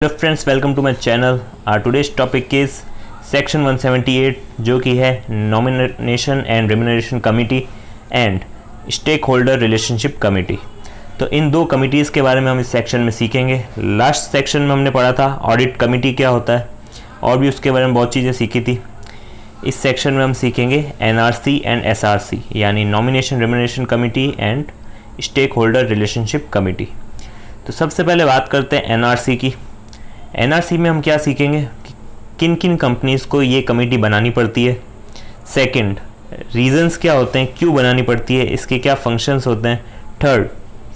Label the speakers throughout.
Speaker 1: Hello friends, welcome to my channel. Today's topic is section 178 जो कि है nomination and remuneration committee and stakeholder relationship committee. तो इन दो committees के बारे में हम इस सेक्शन में सीखेंगे। लास्ट सेक्शन में हमने पढ़ा था ऑडिट कमेटी क्या होता है और भी उसके बारे में बहुत चीज़ें सीखी थी। इस सेक्शन में हम सीखेंगे एनआरसी एंड एसआरसी यानी nomination remuneration committee and stakeholder relationship committee. तो सबसे पहले बात करते हैं एनआरसी की। एनआरसी में हम क्या सीखेंगे कि किन किन कंपनीज़ को ये कमेटी बनानी पड़ती है। सेकंड, रीजंस क्या होते हैं, क्यों बनानी पड़ती है, इसके क्या फंक्शंस होते हैं। थर्ड,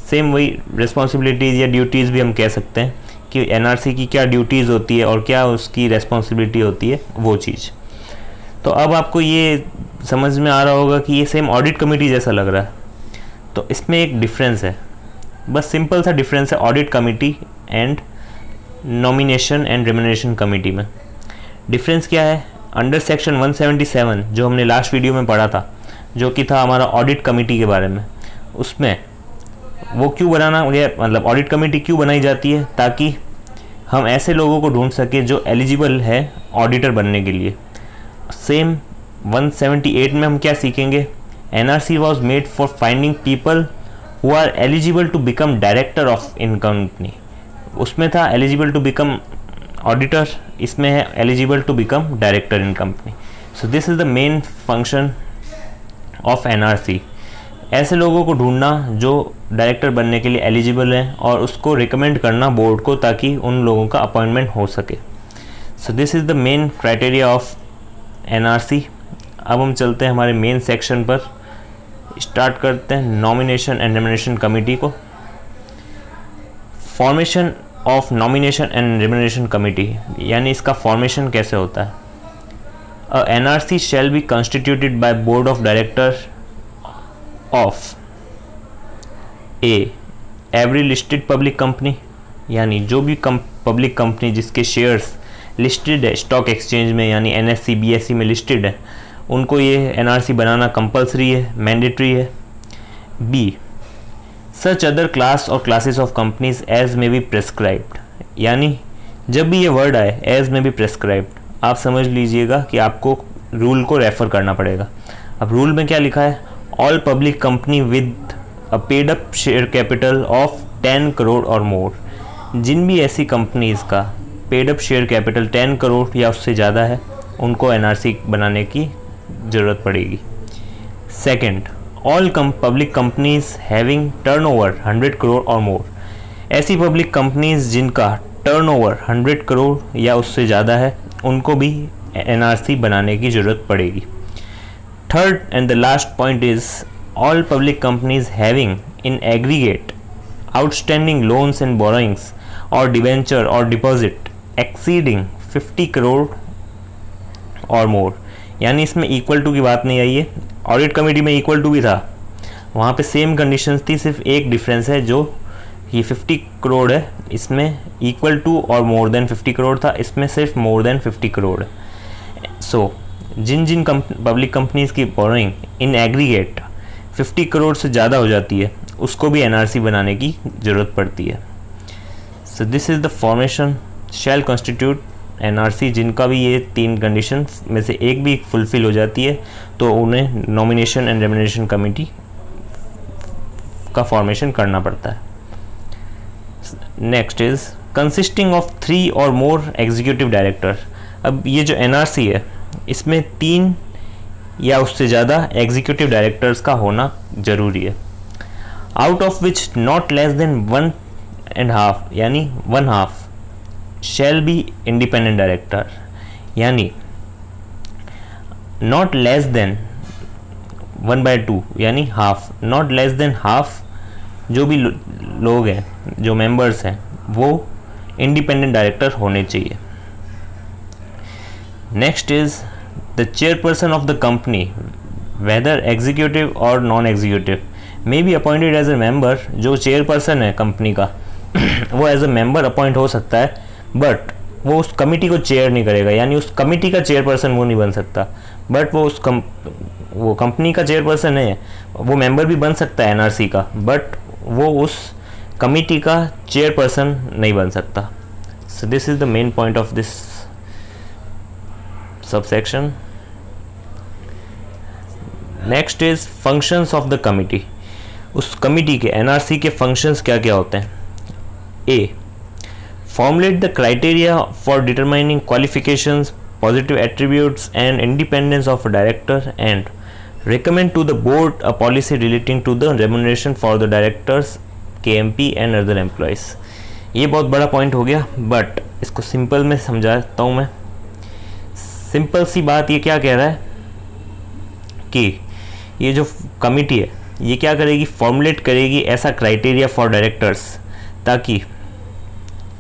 Speaker 1: सेम वही रिस्पॉन्सिबिलिटीज़ या ड्यूटीज़ भी हम कह सकते हैं कि एनआरसी की क्या ड्यूटीज़ होती है और क्या उसकी रिस्पॉन्सिबिलिटी होती है वो चीज़। तो अब आपको ये समझ में आ रहा होगा कि ये सेम ऑडिट कमेटी जैसा लग रहा है। तो इसमें एक डिफरेंस है, बस सिंपल सा डिफरेंस है audit committee and nomination and remuneration committee में। डिफरेंस क्या है, अंडर सेक्शन 177 जो हमने लास्ट वीडियो में पढ़ा था, जो कि था हमारा ऑडिट कमेटी के बारे में, उसमें वो क्यों बनाना मतलब ऑडिट कमेटी क्यों बनाई जाती है, ताकि हम ऐसे लोगों को ढूंढ सके जो एलिजिबल है ऑडिटर बनने के लिए। सेम 178 में हम क्या सीखेंगे, NRC was made for finding people who are eligible to become director of in company. उसमें था एलिजिबल टू बिकम ऑडिटर, इसमें है eligible to become director in company. So this is the main function of NRC, ऐसे लोगों को ढूंढना जो director बनने के लिए एलिजिबल हैं और उसको रिकमेंड करना बोर्ड को ताकि उन लोगों का अपॉइंटमेंट हो सके। सो this is the main criteria of NRC. अब हम चलते हैं हमारे मेन सेक्शन पर, स्टार्ट करते हैं नॉमिनेशन एंड रेम्यूनरेशन कमेटी को। Formation of nomination and remuneration committee यानी इसका फॉर्मेशन कैसे होता है। A NRC shall be constituted by board of director of every listed public company, यानी जो भी पब्लिक कंपनी जिसके शेयर्स लिस्टेड है स्टॉक एक्सचेंज में यानी एनएससी बीएससी में लिस्टेड है, उनको ये एनआरसी बनाना कंपलसरी है, मैंडेटरी है। बी, सच अदर क्लास और क्लासेस ऑफ कंपनीज एज में बी प्रेस्क्राइब्ड, यानी जब भी ये वर्ड आए एज में बी प्रेस्क्राइब्ड, आप समझ लीजिएगा कि आपको रूल को रेफ़र करना पड़ेगा। अब रूल में क्या लिखा है, all public company with a paid up share capital of 10 crore और मोर। जिन भी ऐसी कंपनीज़ का paid up share capital 10 crore या उससे ज़्यादा है, उनको एनआरसी बनाने की ज़रूरत पड़ेगी। Second, all public companies having turnover 100 crore और मोर, ऐसी पब्लिक कंपनीज जिनका टर्नओवर 100 करोड़ या उससे ज़्यादा है, उनको भी एनआरसी बनाने की ज़रूरत पड़ेगी। Third and the last point is all public companies having in aggregate outstanding loans and borrowings और डिवेंचर और डिपॉजिट एक्सीडिंग 50 करोड़ और मोर, यानी इसमें इक्वल टू की बात नहीं आई है। ऑडिट कमेटी में इक्वल टू भी था, वहाँ पे सेम कंडीशंस थी, सिर्फ एक डिफरेंस है जो ये 50 करोड़ है, इसमें इक्वल टू और मोर देन 50 करोड़ था, इसमें सिर्फ मोर देन 50 करोड़ है। सो जिन जिन पब्लिक कंपनीज़ की बोरोइंग इन एग्रीगेट 50 करोड़ से ज़्यादा हो जाती है, उसको भी एनआरसी बनाने की ज़रूरत पड़ती है। So this is the formation shall constitute NRC, जिनका भी ये तीन कंडीशन में से एक भी फुलफिल हो जाती है तो उन्हें नॉमिनेशन एंड रेम्यूनरेशन कमेटी का फॉर्मेशन करना पड़ता है। नेक्स्ट इज कंसिस्टिंग ऑफ 3 और मोर एग्जीक्यूटिव डायरेक्टर। अब ये जो एनआरसी है इसमें 3 या उससे ज़्यादा एग्जीक्यूटिव डायरेक्टर्स का होना ज़रूरी है। Out of which not less than 1.5 यानी 1/2 शैल बी इंडिपेंडेंट डायरेक्टर, यानी नॉट लेस देन 1/2 यानी half, not less than half जो भी लोग हैं, जो मेंबर्स हैं, वो इंडिपेंडेंट डायरेक्टर होने चाहिए। Next is the chairperson of the company whether executive और non executive may be appointed as a member. जो चेयरपर्सन है कंपनी का वो एज ए मेंबर अपॉइंट हो सकता है, बट वो उस कमिटी को चेयर नहीं करेगा, यानी उस कमिटी का चेयरपर्सन वो नहीं बन सकता। बट वो वो कंपनी का चेयरपर्सन है, वो मेंबर भी बन सकता है एनआरसी का, बट वो उस कमिटी का चेयरपर्सन नहीं बन सकता। So this is the main point of this subsection. Next is functions of the committee. उस कमिटी के एनआरसी के फंक्शंस क्या क्या होते हैं. A, formulate the criteria for determining qualifications, positive attributes and independence of a director and recommend to the board a policy relating to the remuneration for the directors, KMP and other employees. ये बहुत बड़ा point हो गया, but इसको simple में समझाता हूँ मैं. सिंपल सी बात ये क्या कह रहा है कि ये जो कमिटी है ये क्या करेगी, फॉर्मुलेट करेगी ऐसा क्राइटेरिया फॉर डायरेक्टर्स, ताकि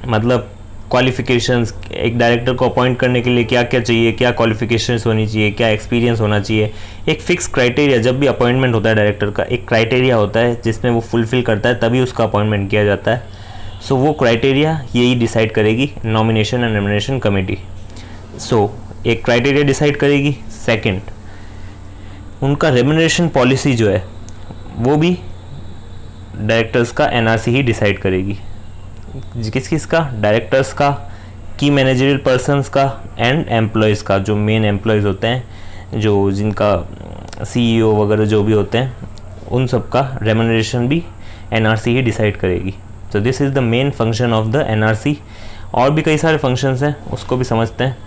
Speaker 1: मतलब क्वालिफिकेशंस, एक डायरेक्टर को अपॉइंट करने के लिए क्या क्या चाहिए, क्या क्वालिफिकेशंस होनी चाहिए, क्या एक्सपीरियंस होना चाहिए. एक फिक्स क्राइटेरिया, जब भी अपॉइंटमेंट होता है डायरेक्टर का एक क्राइटेरिया होता है जिसमें वो फुलफिल करता है तभी उसका अपॉइंटमेंट किया जाता है. सो वो क्राइटेरिया यही डिसाइड करेगी नॉमिनेशन एंड रेमुनरेशन कमेटी. सो एक क्राइटेरिया डिसाइड करेगी. सेकेंड, उनका रेमुनरेशन पॉलिसी जो है वो भी डायरेक्टर्स का एनआरसी ही डिसाइड करेगी. किस किस का, डायरेक्टर्स का, की मैनेजरियल पर्सन्स का एंड एम्प्लॉयज़ का. जो मेन एम्प्लॉयज़ होते हैं, जो जिनका सीईओ वगैरह जो भी होते हैं, उन सब का रेमुनरेशन भी एनआरसी ही डिसाइड करेगी. तो this is the main function of the NRC. और भी कई सारे फंक्शंस हैं, उसको भी समझते हैं.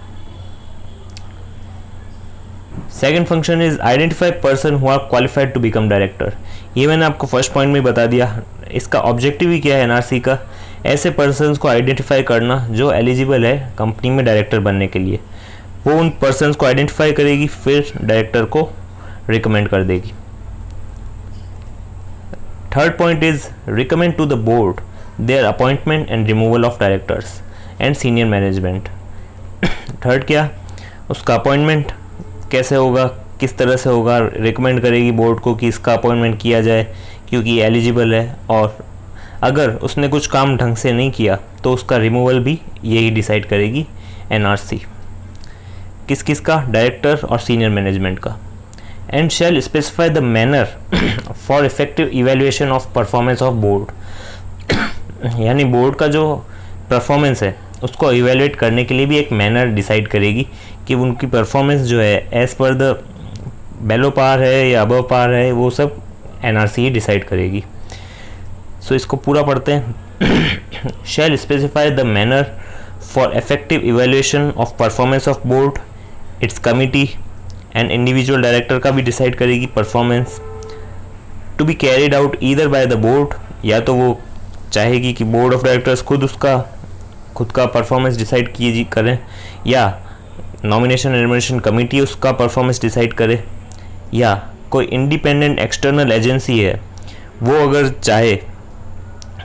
Speaker 1: Second function is identify person who are qualified to become director. ये मैंने आपको फर्स्ट पॉइंट में बता दिया. इसका ऑब्जेक्टिव ही क्या है एनआरसी का, ऐसे पर्सन्स को आइडेंटिफाई करना जो एलिजिबल है कंपनी में डायरेक्टर बनने के लिए. वो उन पर्सन्स को आइडेंटिफाई करेगी, फिर डायरेक्टर को रिकमेंड कर देगी. Third point is recommend to the board their appointment and removal of directors and senior management. Third क्या, उसका अपॉइंटमेंट कैसे होगा, किस तरह से होगा, रिकमेंड करेगी बोर्ड को कि इसका अपॉइंटमेंट किया जाए क्योंकि एलिजिबल है. और अगर उसने कुछ काम ढंग से नहीं किया तो उसका रिमूवल भी यही डिसाइड करेगी एनआरसी. किस किस का, डायरेक्टर और सीनियर मैनेजमेंट का. And shall specify the manner for effective evaluation of performance of board. यानी बोर्ड का जो परफॉर्मेंस है उसको इवैल्यूएट करने के लिए भी एक मैनर डिसाइड करेगी कि उनकी परफॉर्मेंस जो है एज पर द बेलो पार है या अबव पार है, वो सब एनआरसी ही डिसाइड करेगी. सो इसको पूरा पढ़ते हैं. Shall specify the manner for effective evaluation of performance of board, its committee and individual director का भी डिसाइड करेगी performance. To be carried out either by the board, या तो वो चाहेगी कि बोर्ड ऑफ डायरेक्टर्स खुद का परफॉर्मेंस डिसाइड करें, या नॉमिनेशन एंड रेमुनरेशन कमेटी उसका परफॉर्मेंस डिसाइड करे, या कोई इंडिपेंडेंट एक्सटर्नल एजेंसी है वो अगर चाहे,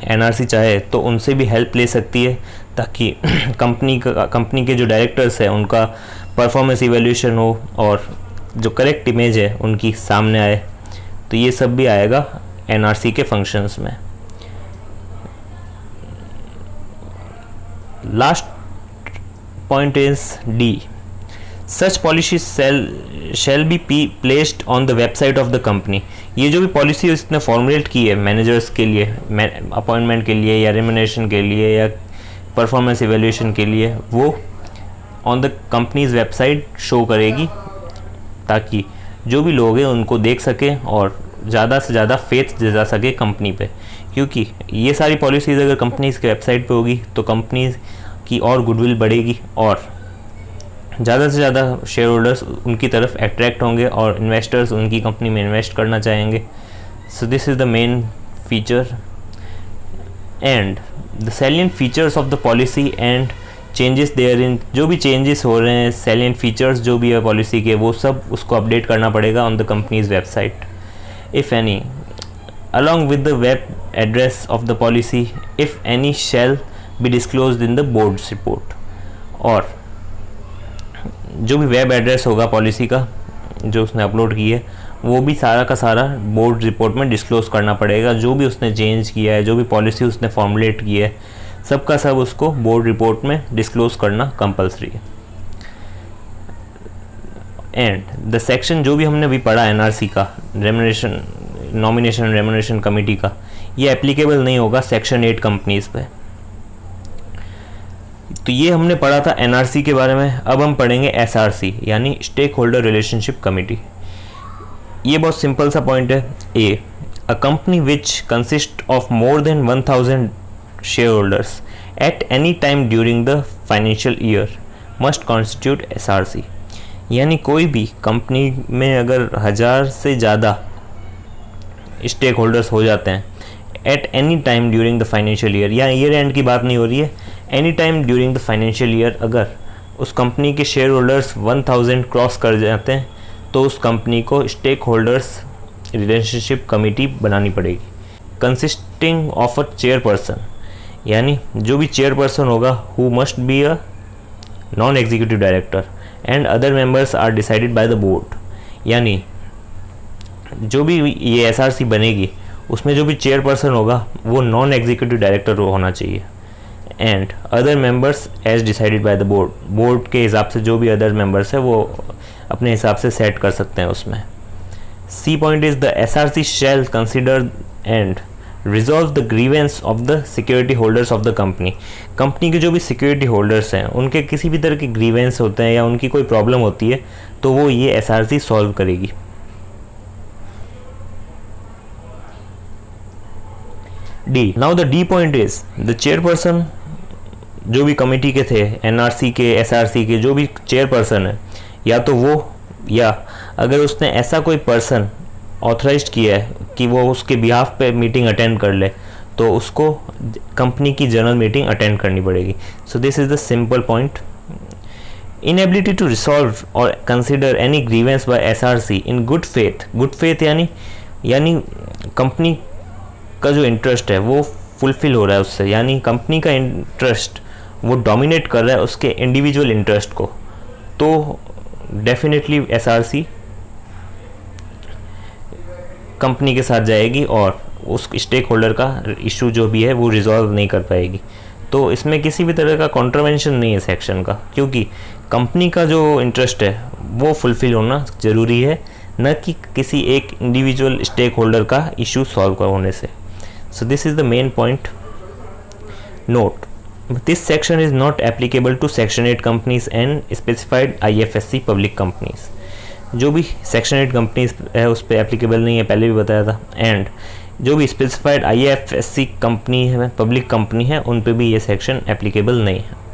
Speaker 1: एनआरसी चाहे तो उनसे भी हेल्प ले सकती है, ताकि कंपनी के जो डायरेक्टर्स हैं उनका परफॉर्मेंस इवैल्यूएशन हो और जो करेक्ट इमेज है उनकी सामने आए. तो ये सब भी आएगा एनआरसी के फंक्शंस में. Last point is D. Such policy shall be placed on the website of the company. ये जो भी पॉलिसी इसने फॉर्मुलेट की है मैनेजर्स के लिए, अपॉइंटमेंट के लिए या रेमुनरेशन के लिए या परफॉर्मेंस इवैल्यूएशन के लिए, वो on the companies website show करेगी, ताकि जो भी लोग हैं उनको देख सकें और ज़्यादा से ज़्यादा फेथ दे जा सके कंपनी पे. क्योंकि ये सारी पॉलिसीज़ अगर कंपनीज़ के वेबसाइट पे होगी तो कंपनीज़ की और गुडविल बढ़ेगी और ज़्यादा से ज़्यादा शेयर होल्डर्स उनकी तरफ अट्रैक्ट होंगे और इन्वेस्टर्स उनकी कंपनी में इन्वेस्ट करना चाहेंगे. So this is the main feature and the salient features of the policy and changes therein. जो भी चेंजेस हो रहे हैं, सैलिएंट फीचर्स जो भी है पॉलिसी के, वो सब उसको अपडेट करना पड़ेगा on the companies website. If any, along with the web address of the policy, if any shall be disclosed in the board's report. और जो भी वेब एड्रेस होगा पॉलिसी का जो उसने अपलोड की है, वो भी सारा का सारा बोर्ड रिपोर्ट में डिस्क्लोज करना पड़ेगा. जो भी उसने चेंज किया है, जो भी पॉलिसी उसने फॉर्मुलेट की है, सबका सब उसको बोर्ड रिपोर्ट में डिस्क्लोज करना कंपलसरी है. एंड द सेक्शन जो भी हमने अभी पढ़ा एनआरसी का, रेमुनरेशन, नॉमिनेशन रेमुनरेशन कमेटी का, ये एप्लीकेबल नहीं होगा सेक्शन 8 कंपनीज़ पे. तो ये हमने पढ़ा था एनआरसी के बारे में। अब हम पढ़ेंगे एसआरसी यानी स्टेक होल्डर रिलेशनशिप कमिटी। ये बहुत सिंपल सा पॉइंट है। A, a company which consist of more than 1000 share holders at any time during the financial year must constitute SRC. यानी कोई भी कंपनी में अगर 1000 से ज़्यादा स्टेक होल्डर्स हो जाते हैं eight any time during the financial year, या ईयर एंड की बात नहीं हो रही है, any time during the financial year, अगर उस कंपनी के शेयर होल्डर्स 1000 क्रॉस कर जाते हैं तो उस कंपनी को स्टेक होल्डर्स रिलेशनशिप कमेटी बनानी पड़ेगी, कंसिस्टिंग ऑफ अ चेयरपर्सन। यानी जो भी चेयरपर्सन होगा who must be a non executive director and other members are decided by the board. यानी जो भी ये एसआरसी बनेगी उसमें जो भी चेयरपर्सन होगा वो नॉन एग्जीक्यूटिव डायरेक्टर होना चाहिए and other members as decided by the board. Board के हिसाब से जो भी अदर मेंबर्स है वो अपने हिसाब से सेट कर सकते हैं उसमें। C point is the SRC shall consider and resolve the grievance of the security holders of the company. Company के जो भी सिक्योरिटी होल्डर्स हैं उनके किसी भी तरह के ग्रीवेंस होते हैं या उनकी कोई प्रॉब्लम होती है तो वो ये एसआरसी सॉल्व करेगी। D, now the D point is the chairperson. जो भी कमेटी के थे, एनआरसी के, एसआरसी के, जो भी चेयरपर्सन है, या तो वो या अगर उसने ऐसा कोई पर्सन ऑथराइज किया है कि वो उसके बिहाफ पे मीटिंग अटेंड कर ले तो उसको कंपनी की जनरल मीटिंग अटेंड करनी पड़ेगी। So this is the simple point. Inability to resolve और consider any grievance by SRC in good faith. Good faith यानी कंपनी का जो इंटरेस्ट है वो फुलफिल हो रहा है उससे, यानी कंपनी का इंटरेस्ट वो डोमिनेट कर रहा है उसके इंडिविजुअल इंटरेस्ट को, तो डेफिनेटली एसआरसी कंपनी के साथ जाएगी और उस स्टेक होल्डर का इशू जो भी है वो रिजॉल्व नहीं कर पाएगी। तो इसमें किसी भी तरह का कॉन्ट्रवेंशन नहीं है सेक्शन का, क्योंकि कंपनी का जो इंटरेस्ट है वो फुलफिल होना ज़रूरी है, न कि किसी एक इंडिविजुअल स्टेक होल्डर का इशू सॉल्व होने से। So this is the main point. Note, this section is not applicable to section 8 companies and specified IFSC public companies. जो भी सेक्शन 8 कंपनीज है उस पर एप्लीकेबल नहीं है, पहले भी बताया था। एंड जो भी स्पेसिफाइड IFSC कंपनी है, पब्लिक कंपनी है, उन पे भी ये सेक्शन एप्लीकेबल नहीं है।